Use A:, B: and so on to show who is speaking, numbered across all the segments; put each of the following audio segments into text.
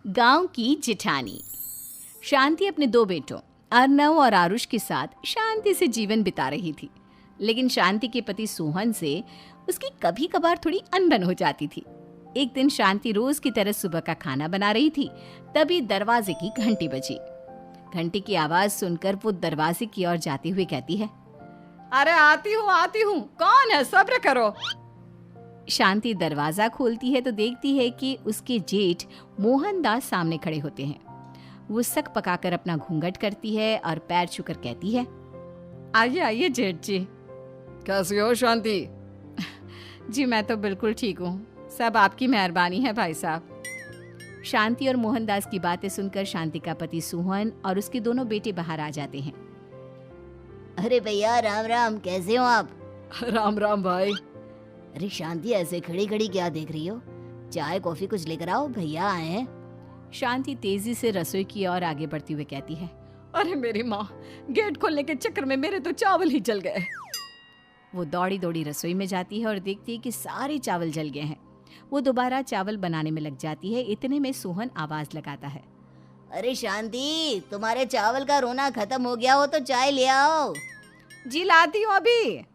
A: गांव की जिठानी। शांति अपने दो बेटों अर्नव और आरुष के साथ शांति से जीवन बिता रही थी। लेकिन शांति के पति सोहन से उसकी कभी कभार थोड़ी अनबन हो जाती थी। एक दिन शांति रोज की तरह सुबह का खाना बना रही थी, तभी दरवाजे की घंटी बजी। घंटी की आवाज सुनकर वो दरवाजे की ओर जाते हुए कहती है,
B: अरे आती हूँ, कौन है, सब्र करो।
A: शांति दरवाजा खोलती है तो देखती है कि उसके जेठ मोहनदास सामने खड़े होते हैं। वो सक पकाकर अपना घूंघट करती है और पैर छूकर कहती है,
B: आइए आइए जेठ जी। कैसी हो शांति?
A: जी मैं तो बिल्कुल ठीक हूँ, सब आपकी मेहरबानी है भाई साहब। शांति और मोहनदास की बातें सुनकर शांति का पति सोहन और उसके दोनों बेटे बाहर आ जाते हैं।
C: अरे भैया राम राम, कैसे हो आप?
B: राम राम भाई।
C: अरे शांति, ऐसे खड़ी खड़ी क्या देख रही हो? चाय कॉफी कुछ लेकर आओ, भैया आए हैं।
A: शांति तेजी से रसोई की ओर आगे बढ़ती हुए कहती है,
B: अरे मेरी माँ, गेट खोलने के चक्कर में मेरे तो चावल ही जल गए।
A: वो दौड़ी दौड़ी रसोई में जाती है और देखती है कि सारे चावल जल गए हैं। वो दोबारा चावल बनाने में लग जाती है। इतने में सोहन आवाज लगाता है,
C: अरे शांति, तुम्हारे चावल का रोना खत्म हो गया हो तो चाय ले आओ।
B: जी लाती हूँ अभी।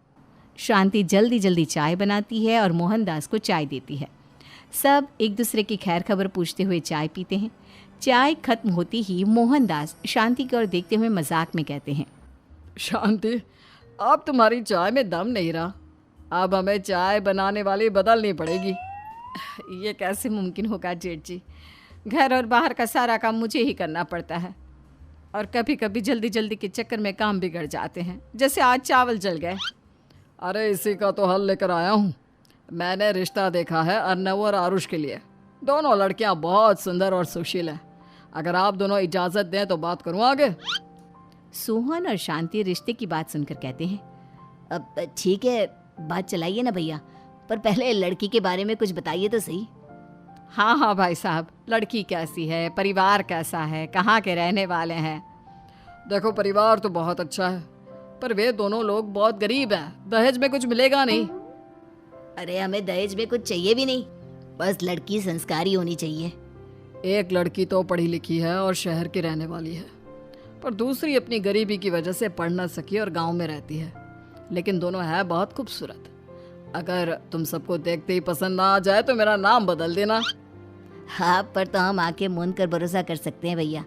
A: शांति जल्दी जल्दी चाय बनाती है और मोहनदास को चाय देती है। सब एक दूसरे की खैर खबर पूछते हुए चाय पीते हैं। चाय खत्म होती ही मोहनदास शांति की ओर देखते हुए मजाक में कहते हैं,
B: शांति, अब तुम्हारी चाय में दम नहीं रहा, अब हमें चाय बनाने वाली बदलनी पड़ेगी।
A: ये कैसे मुमकिन होगा जेठ जी, घर और बाहर का सारा काम मुझे ही करना पड़ता है और कभी कभी जल्दी जल्दी के चक्कर में काम बिगड़ जाते हैं, जैसे आज चावल जल गए।
B: अरे इसी का तो हल लेकर आया हूँ। मैंने रिश्ता देखा है अर्नव और आरुष के लिए। दोनों लड़कियाँ बहुत सुंदर और सुशील हैं। अगर आप दोनों इजाज़त दें तो बात करूँ आगे।
A: सोहन और शांति रिश्ते की बात सुनकर कहते हैं,
C: अब ठीक है, बात चलाइए ना भैया, पर पहले लड़की के बारे में कुछ बताइए तो सही।
A: हाँ हाँ भाई साहब, लड़की कैसी है, परिवार कैसा है, कहाँ के रहने वाले हैं?
B: देखो, परिवार तो बहुत अच्छा है, पर वे दोनों लोग बहुत गरीब हैं। दहेज में कुछ मिलेगा नहीं।
C: अरे हमें दहेज में कुछ चाहिए भी नहीं, बस लड़की संस्कारी होनी चाहिए।
B: एक लड़की तो पढ़ी लिखी है और शहर की रहने वाली है, पर दूसरी अपनी गरीबी की वजह से पढ़ न सकी और गांव में रहती है। लेकिन दोनों है बहुत खूबसूरत। अगर तुम सबको देखते ही पसंद ना आ जाए तो मेरा नाम बदल देना।
C: हाँ, पर तो हम आके मूंद कर भरोसा कर सकते हैं भैया।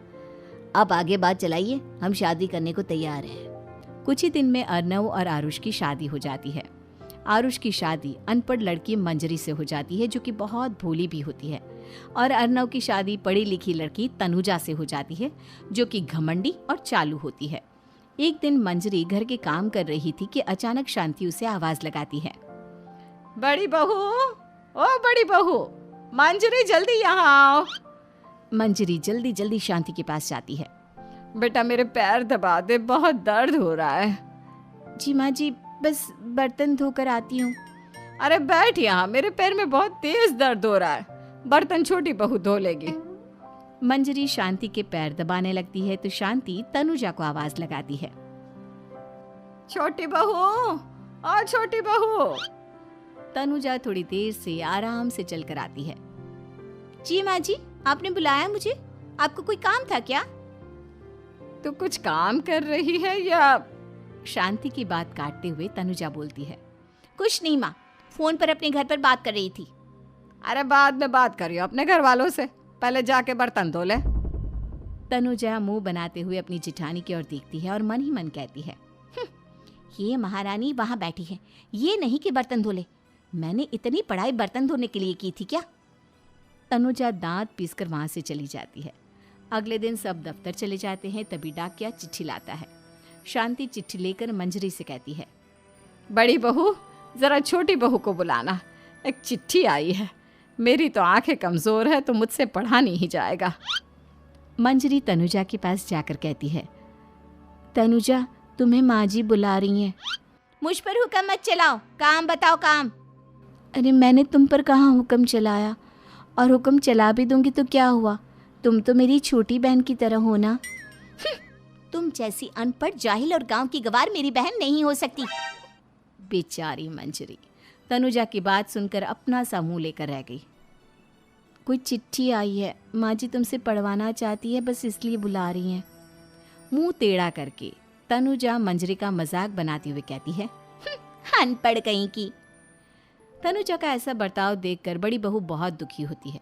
C: आप आगे बात चलाइए, हम शादी करने को तैयार हैं।
A: कुछ ही दिन में अर्नव और आरुष की शादी हो जाती है। आरुष की शादी अनपढ़ लड़की मंजरी से हो जाती है, जो कि बहुत भोली भी होती है, और अर्नव की शादी पढ़ी लिखी लड़की तनुजा से हो जाती है, जो कि घमंडी और चालू होती है। एक दिन मंजरी घर के काम कर रही थी कि अचानक शांति उसे आवाज लगाती है,
B: बड़ी बहू, ओ बड़ी बहू, मंजरी जल्दी यहाँ आओ।
A: मंजरी जल्दी जल्दी शांति के पास जाती है।
B: बेटा मेरे पैर दबा दे, बहुत दर्द हो रहा है।
A: जी माँ जी, बस बर्तन धोकर आती हूँ।
B: अरे बैठ यहाँ, मेरे पैर में बहुत तेज दर्द हो रहा है, बर्तन छोटी बहू धो लेगी।
A: मंजरी शांति के पैर दबाने लगती है तो शांति तनुजा को आवाज लगाती है,
B: छोटी बहू, ओ छोटी बहू।
A: तनुजा थोड़ी देर से आराम से चलकर आती है। जी माँ जी, आपने बुलाया मुझे? आपको कोई काम था क्या?
B: तू कुछ काम कर रही है या?
A: शांति की बात काटते हुए तनुजा बोलती है,
C: कुछ नहीं माँ, फोन पर अपने घर पर बात कर रही थी।
B: अरे बाद में बात करियो अपने घर वालों से, पहले जाके बर्तन धो ले।
A: तनुजा मुंह बनाते हुए अपनी जिठानी की ओर देखती है और मन ही मन कहती है,
C: ये महारानी वहाँ बैठी है, ये नहीं कि बर्तन धो ले। मैंने इतनी पढ़ाई बर्तन धोने के लिए की थी क्या?
A: तनुजा दांत पीसकर वहां से चली जाती है। अगले दिन सब दफ्तर चले जाते हैं, तभी डाकिया चिट्ठी लाता है। शांति चिट्ठी लेकर मंजरी से कहती है,
B: बड़ी बहू, जरा छोटी बहू को बुलाना, एक चिट्ठी आई है। मेरी तो आंखें कमजोर है तो मुझसे पढ़ा नहीं जाएगा।
A: मंजरी तनुजा के पास जाकर कहती है, तनुजा, तुम्हें माँ जी बुला रही हैं।
C: मुझ पर हुक्म मत चलाओ, काम बताओ काम।
A: अरे मैंने तुम पर कहाँ हुक्म चलाया, और हुक्म चला भी दूंगी तो क्या हुआ, तुम तो मेरी छोटी बहन की तरह हो ना।
C: तुम जैसी अनपढ़, जाहिल और गांव की गवार मेरी बहन नहीं हो सकती।
A: बेचारी मंजरी तनुजा की बात सुनकर अपना सा मुंह लेकर रह गई। कोई चिट्ठी आई है, माँ जी तुमसे पढ़वाना चाहती है, बस इसलिए बुला रही हैं। मुंह टेढ़ा करके तनुजा मंजरी का मजाक बनाती हुए कहती है,
C: अनपढ़ कहीं की।
A: तनुजा का ऐसा बर्ताव देखकर बड़ी बहू बहुत दुखी होती है।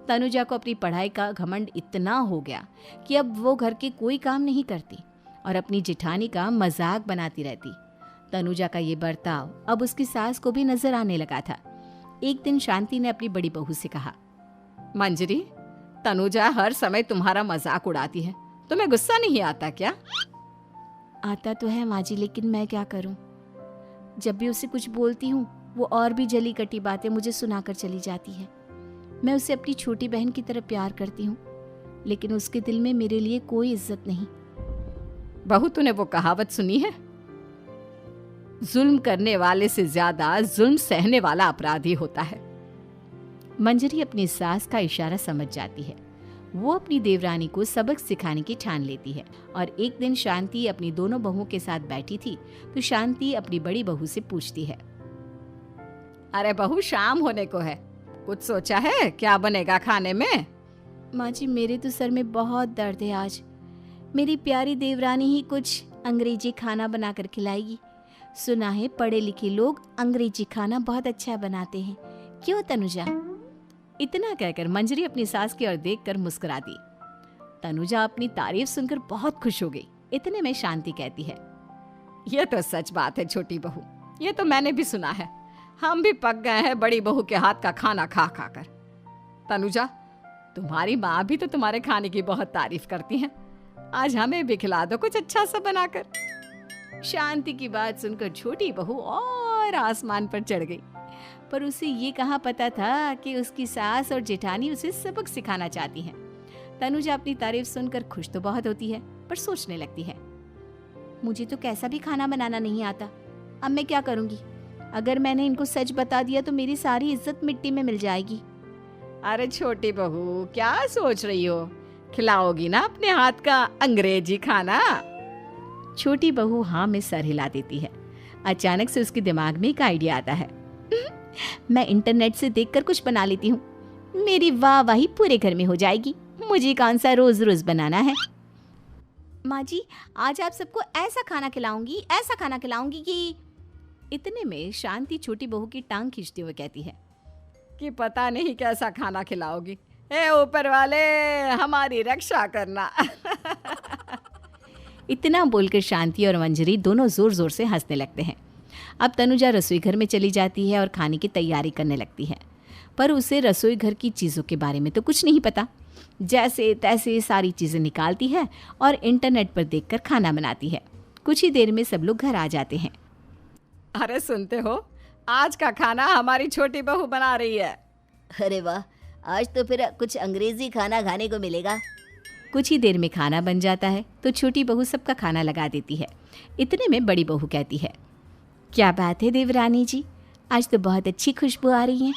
A: तनुजा को अपनी पढ़ाई का घमंड इतना हो गया कि अब वो घर के कोई काम नहीं करती और अपनी जेठानी का मजाक बनाती रहती। तनुजा का ये बर्ताव अब उसकी सास को भी नजर आने लगा था। एक दिन शांति ने अपनी बड़ी बहू से कहा,
B: मंजरी, तनुजा हर समय तुम्हारा मजाक उड़ाती है, तुम्हें गुस्सा नहीं आता क्या?
A: आता तो है माँ जी, लेकिन मैं क्या करूं? जब भी उसे कुछ बोलती हूँ वो और भी जली कटी बातें मुझे सुनाकर चली जाती है। मैं उसे अपनी छोटी बहन की तरह प्यार करती हूँ, लेकिन उसके दिल में मेरे लिए कोई इज्जत नहीं।
B: बहू, तूने वो कहावत सुनी है, जुल्म करने वाले से ज्यादा जुल्म सहने वाला अपराधी होता है।
A: मंजरी अपनी सास का इशारा समझ जाती है। वो अपनी देवरानी को सबक सिखाने की ठान लेती है और एक दिन शांति अपनी दोनों बहुओं के साथ बैठी थी तो शांति अपनी बड़ी बहू से पूछती है,
B: अरे बहू, शाम होने को है, कुछ सोचा है क्या बनेगा खाने में?
A: माँ जी, मेरे तो सर में बहुत दर्द है आज। मेरी प्यारी देवरानी ही कुछ अंग्रेजी खाना बनाकर खिलाएगी। सुना है पढ़े लिखे लोग अंग्रेजी खाना बहुत अच्छा बनाते हैं, क्यों तनुजा? इतना कहकर मंजरी अपनी सास की ओर देखकर मुस्कुरा दी। तनुजा अपनी तारीफ सुनकर बहुत खुश हो गई। इतने में शांति कहती है,
B: ये तो सच बात है छोटी बहू, ये तो मैंने भी सुना है। हम भी पक गए हैं बड़ी बहू के हाथ का खाना खा खा कर। तनुजा, तुम्हारी माँ भी तो तुम्हारे खाने की बहुत तारीफ करती हैं। आज हमें भी खिला दो कुछ अच्छा सा बनाकर।
A: शांति की बात सुनकर छोटी बहू और आसमान पर चढ़ गई, पर उसे ये कहाँ पता था कि उसकी सास और जेठानी उसे सबक सिखाना चाहती हैं। तनुजा अपनी तारीफ सुनकर खुश तो बहुत होती है, पर सोचने लगती है, मुझे तो कैसा भी खाना बनाना नहीं आता। अब मैं क्या करूंगी? अगर मैंने इनको सच बता दिया तो मेरी सारी इज्जत मिट्टी में मिल जाएगी।
B: अरे छोटी बहू, क्या सोच रही हो? खिलाओगी ना अपने हाथ का अंग्रेजी खाना?
A: छोटी बहू हाँ में सर हिला देती है। अचानक से उसके दिमाग में एक आइडिया आता है। मैं इंटरनेट से देखकर कुछ बना लेती हूँ, मेरी वाहवाही पूरे घर में हो जाएगी। मुझे कौन सा रोज रोज बनाना है। माँ जी, आज आप सबको ऐसा खाना खिलाऊंगी, ऐसा खाना खिलाऊंगी कि... इतने में शांति छोटी बहू की टांग खींचते हुए कहती है
B: कि पता नहीं कैसा खाना खिलाओगी। ए ऊपर वाले, हमारी रक्षा करना।
A: इतना बोलकर शांति और मंजरी दोनों जोर जोर से हंसने लगते हैं। अब तनुजा रसोई घर में चली जाती है और खाने की तैयारी करने लगती है, पर उसे रसोई घर की चीज़ों के बारे में तो कुछ नहीं पता। जैसे तैसे सारी चीज़ें निकालती है और इंटरनेट पर देखकर खाना बनाती है। कुछ ही देर में सब लोग घर आ जाते हैं।
B: अरे सुनते हो, आज का खाना हमारी छोटी बहू बना रही है।
C: अरे वाह, आज तो फिर कुछ अंग्रेजी खाना खाने को मिलेगा।
A: कुछ ही देर में खाना बन जाता है तो छोटी बहू सबका खाना लगा देती है। इतने में बड़ी बहू कहती है, क्या बात है देवरानी जी, आज तो बहुत अच्छी खुशबू आ रही है।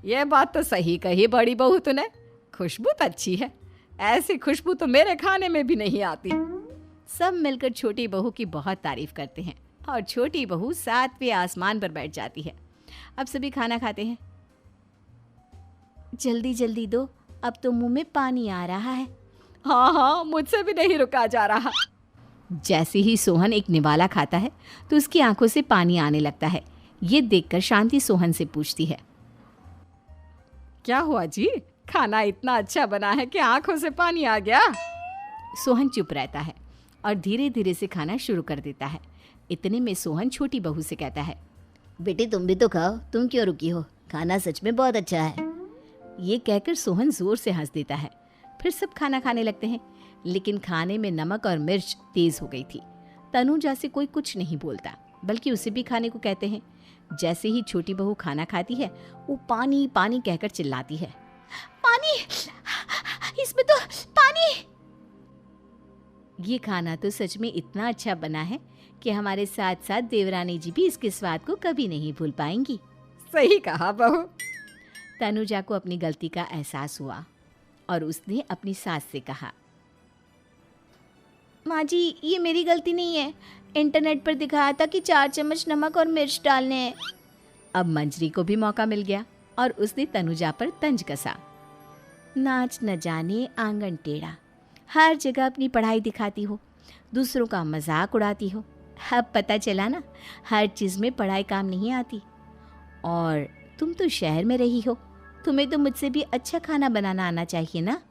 B: ये बात तो सही कही बड़ी बहू तूने, खुशबू तो अच्छी है। ऐसी खुशबू तो मेरे खाने में भी नहीं आती।
A: सब मिलकर छोटी बहू की बहुत तारीफ करते हैं और छोटी बहू 7वें आसमान पर बैठ जाती है। अब सभी खाना खाते हैं। जल्दी जल्दी दो, अब तो मुंह में पानी आ रहा है।
B: हाँ हाँ, मुझसे भी नहीं रुका जा रहा।
A: जैसे ही सोहन एक निवाला खाता है तो उसकी आंखों से पानी आने लगता है। ये देखकर शांति सोहन से पूछती है,
B: क्या हुआ जी, खाना इतना अच्छा बना है कि आंखों से पानी आ गया?
A: सोहन चुप रहता है और धीरे धीरे से खाना शुरू कर देता है। इतने में सोहन छोटी बहू से कहता है,
C: बेटी तुम भी तो खाओ, तुम क्यों रुकी हो? खाना सच में बहुत अच्छा है।
A: ये कहकर सोहन जोर से हंस देता है। फिर सब खाना खाने लगते हैं, लेकिन खाने में नमक और मिर्च तेज हो गई थी। तनुजा से कोई कुछ नहीं बोलता, बल्कि उसे भी खाने को कहते हैं। जैसे ही छोटी बहू खाना खाती है वो पानी पानी कहकर चिल्लाती है, पानी, इसमें तो पानी। ये खाना तो सच में इतना अच्छा बना है कि हमारे साथ साथ देवरानी जी भी इसके स्वाद को कभी नहीं भूल पाएंगी।
B: सही कहा बहू।
A: तनुजा को अपनी गलती का एहसास हुआ और उसने अपनी सास से कहा, माँ जी ये मेरी गलती नहीं है, इंटरनेट पर दिखाया था कि 4 चम्मच नमक और मिर्च डालने हैं। अब मंजरी को भी मौका मिल गया और उसने तनुजा पर तंज कसा। नाच न जाने आंगन टेढ़ा, हर जगह अपनी पढ़ाई दिखाती हो, दूसरों का मजाक उड़ाती हो। अब पता चला ना, हर चीज़ में पढ़ाई काम नहीं आती। और तुम तो शहर में रही हो, तुम्हें तो मुझसे भी अच्छा खाना बनाना आना चाहिए ना।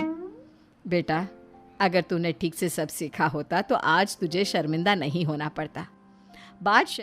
B: बेटा, अगर तूने ठीक से सब सीखा होता तो आज तुझे शर्मिंदा नहीं होना पड़ता। बात